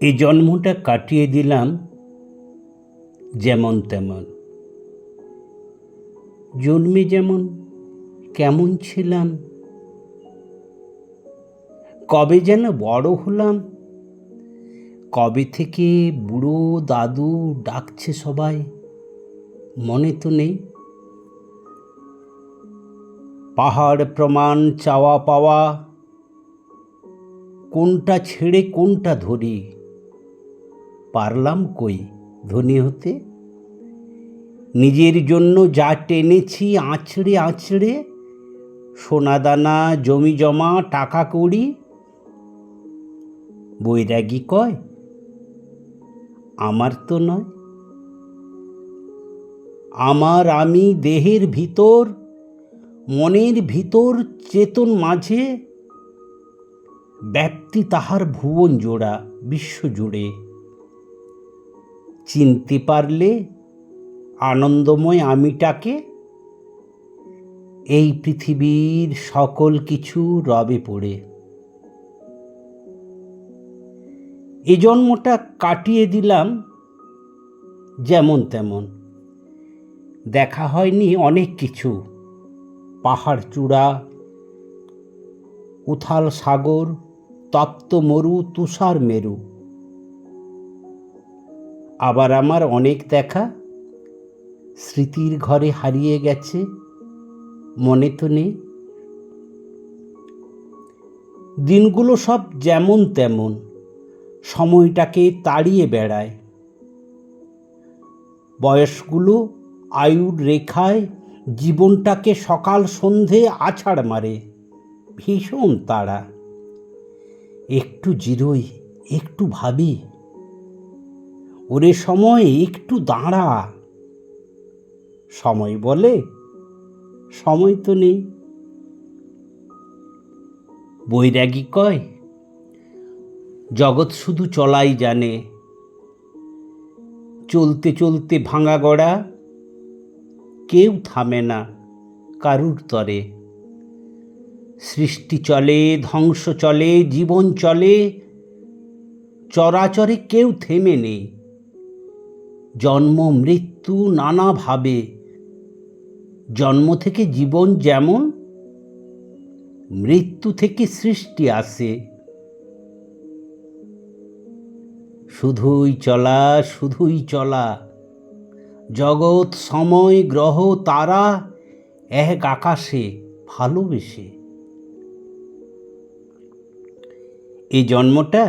এই জন্মটা কাটিয়ে দিলাম যেমন তেমন। জন্মে যেমন কেমন ছিলাম, কবে যেন বড় হলাম, কবে থেকে বুড়ো দাদু ডাকছে সবাই, মনে তো নেই। পাহাড় প্রমাণ চাওয়া পাওয়া, কোনটা ছেড়ে কোনটা ধরি, পারলাম কই ধনী হতে। নিজের জন্য যা টেনেছি আঁচড়ে আঁচড়ে, সোনাদানা জমি জমা টাকা কড়ি, বৈরাগী কয় আমার তো নয়। আমার আমি দেহের ভিতর, মনের ভিতর চেতন মাঝে, ব্যাপ্তি তাহার ভুবন জোড়া বিশ্ব জুড়ে। চিনতে পারলে আনন্দময় আমিটাকে, এই পৃথিবীর সকল কিছু রবে পড়ে। এ জন্মটা কাটিয়ে দিলাম যেমন তেমন। দেখা হয়নি অনেক কিছু, পাহাড় চূড়া, উথাল সাগর, তপ্ত মরু, তুষার মেরু। আবার আমার অনেক দেখা স্মৃতির ঘরে হারিয়ে গেছে, মনে তো নেই। দিনগুলো সব যেমন তেমন, সময়টাকে তাড়িয়ে বেড়ায়। বয়সগুলো আয়ুর রেখায় জীবনটাকে সকাল সন্ধে আছাড় মারে, ভীষণ তাড়া। একটু জিরোই, একটু ভাবি, ওরে সময় একটু দাঁড়া। সময় বলে সময় তো নেই। বৈরাগী কয় জগৎ শুধু চলাই জানে, চলতে চলতে ভাঙা গড়া, কেউ থামে না কারুর তরে। সৃষ্টি চলে, ধ্বংস চলে, জীবন চলে, চরাচরে কেউ থেমে নেই। জন্ম মৃত্যু নানাভাবে, জন্ম থেকে জীবন যেমন, মৃত্যু থেকে সৃষ্টি আসে। শুধুই চলা, শুধুই চলা, জগৎ সময় গ্রহ তারা এক আকাশে ভালোবেসে। এই জন্মটা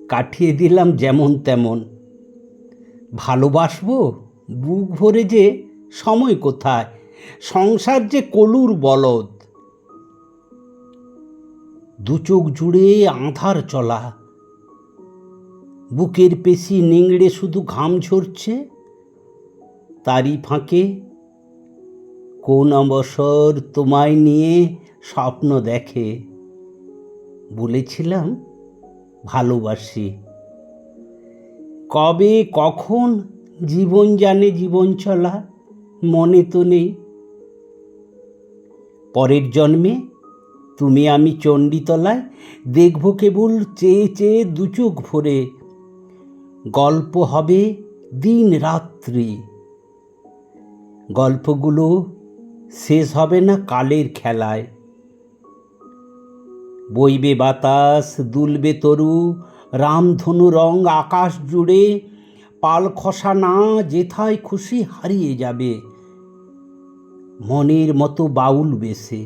কাটিয়ে দিলাম যেমন তেমন। ভালোবাসবো বুক ভরে যে সময় কোথায়, সংসার যে কলুর বলদ। দু চোখ জুড়ে আঁধার চলা, বুকের পেশি নিংড়ে শুধু ঘাম ঝরছে। তারই ফাঁকে কোন অবসর তোমায় নিয়ে স্বপ্ন দেখে। বলেছিলাম ভালোবাসি, কবে কখন জীবন জানে জীবন চলা, মনে তো নেই। পরের জন্মে তুমি আমি চণ্ডীতলায় দেখব কেবল চেয়ে চেয়ে দু চোখ ভরে। গল্প হবে দিন রাত্রি, গল্পগুলো শেষ হবে না কালের খেলায়। বইবে বাতাস, দুলবে তরু, রামধনু রং আকাশ জুড়ে। পাল খসা না যেথায় খুশি হারিয়ে যাবে, মনের মতো বাউল বেশে।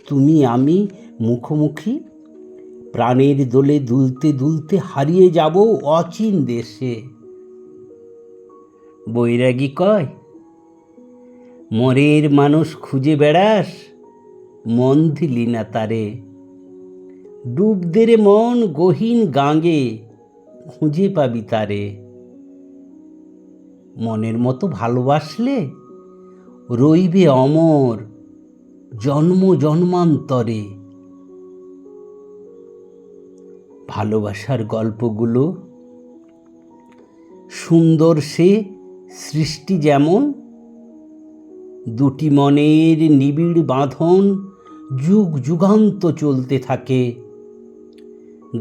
তুমি আমি মুখোমুখি, প্রাণের দোলে দুলতে দুলতে হারিয়ে যাব অচিন দেশে। বৈরাগী কয় মরের মানুষ খুঁজে বেড়াস, মন দিলি না তারে। ডুব দে রে মন গহীন গাঙ্গে, খুঁজে পাবি তারে। মনের মতো ভালোবাসলে রইবে অমর জন্ম জন্মান্তরে। ভালোবাসার গল্পগুলো সুন্দর, সে সৃষ্টি যেমন। দুটি মনের নিবিড় বাঁধন যুগ যুগান্ত চলতে থাকে।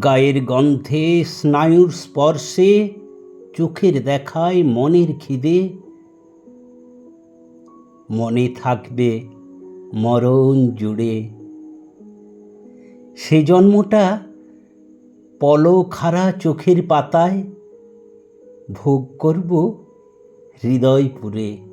গায়ের গন্ধে, স্নায়ুর স্পর্শে, চোখের দেখায় মনের খিদে। মনে থাকবে মরণ জুড়ে। সে জন্মটা পলকহারা চোখের পাতায় ভোগ করব হৃদয়পুরে।